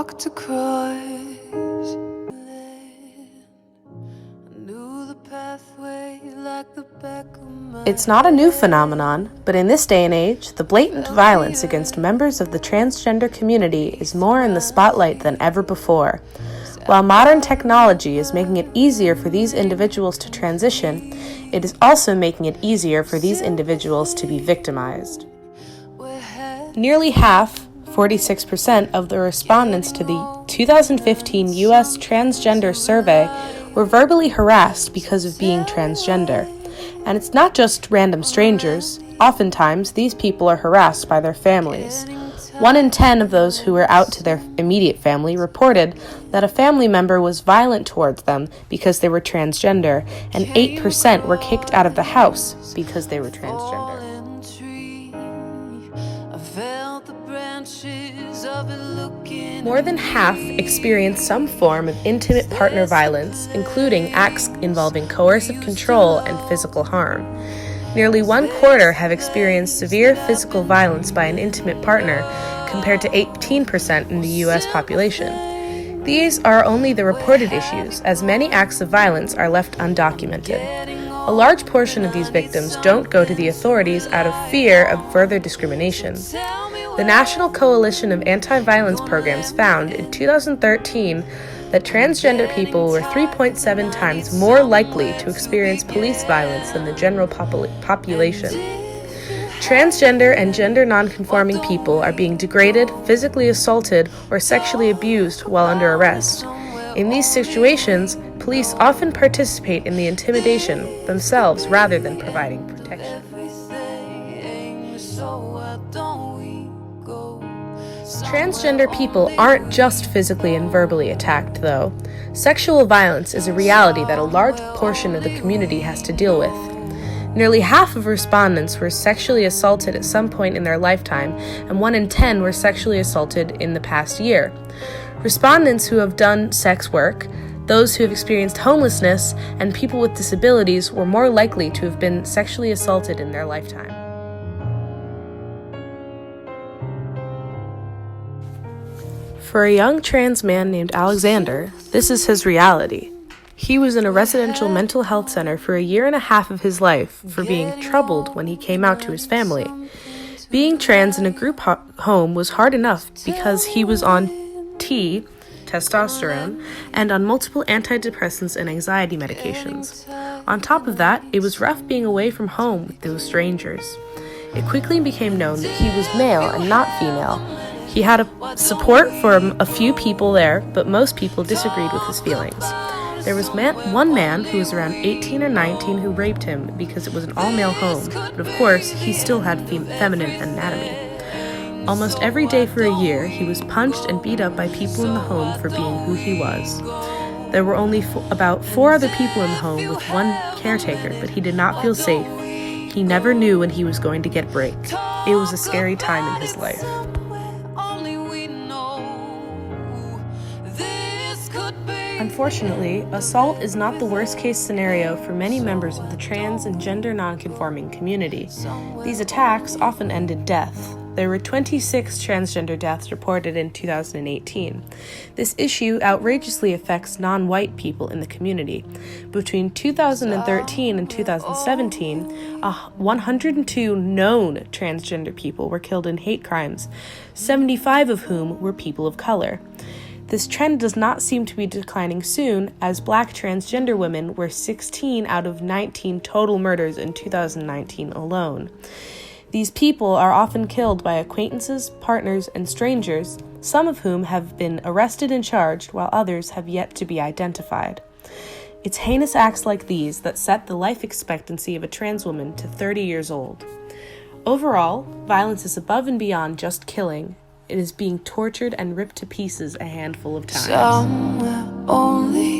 walked across It's not a new phenomenon, but in this day and age, the blatant violence against members of the transgender community is more in the spotlight than ever before. While modern technology is making it easier for these individuals to transition, it is also making it easier for these individuals to be victimized. Nearly half, 46% of the respondents to the 2015 U.S. Transgender survey were verbally harassed because of being transgender. And it's not just random strangers. Oftentimes, these people are harassed by their families. 1 in 10 of those who were out to their immediate family reported that a family member was violent towards them because they were transgender, and 8% were kicked out of the house because they were transgender. More than half experienced some form of intimate partner violence, including acts involving coercive control and physical harm. Nearly 1/4 have experienced severe physical violence by an intimate partner, compared to 18% in the U.S. population. These are only the reported issues, as many acts of violence are left undocumented. A large portion of these victims don't go to the authorities out of fear of further discrimination. The National Coalition of Anti-Violence Programs found in 2013 that transgender people were 3.7 times more likely to experience police violence than the general population. Transgender and gender nonconforming people are being degraded, physically assaulted, or sexually abused while under arrest. In these situations, police often participate in the intimidation themselves rather than providing protection. Transgender people aren't just physically and verbally attacked, though. Sexual violence is a reality that a large portion of the community has to deal with. Nearly half of respondents were sexually assaulted at some point in their lifetime, and 1 in 10 were sexually assaulted in the past year. Respondents who have done sex work, those who have experienced homelessness, and people with disabilities were more likely to have been sexually assaulted in their lifetime. For a young trans man named Alexander, this is his reality. He was in a residential mental health center for 1.5 years of his life for being troubled when he came out to his family. Being trans in a group home was hard enough because he was on testosterone, and on multiple antidepressants and anxiety medications. On top of that, it was rough being away from home with those strangers. It quickly became known that he was male and not female. He had support from a few people there, but most people disagreed with his feelings. There was one man who was around 18 or 19 who raped him because it was an all-male home, but of course, he still had feminine anatomy. Almost every day for 1 year, he was punched and beat up by people in the home for being who he was. There were only about 4 other people in the home with 1 caretaker, but he did not feel safe. He never knew when he was going to get break. It was a scary time in his life. Unfortunately, assault is not the worst-case scenario for many members of the trans and gender nonconforming community. These attacks often end in death. There were 26 transgender deaths reported in 2018. This issue outrageously affects non-white people in the community. Between 2013 and 2017, 102 known transgender people were killed in hate crimes, 75 of whom were people of color. This trend does not seem to be declining soon, as Black transgender women were 16 out of 19 total murders in 2019 alone. These people are often killed by acquaintances, partners, and strangers, some of whom have been arrested and charged, while others have yet to be identified. It's heinous acts like these that set the life expectancy of a trans woman to 30 years old. Overall, violence is above and beyond just killing. It is being tortured and ripped to pieces a handful of times. Somewhere only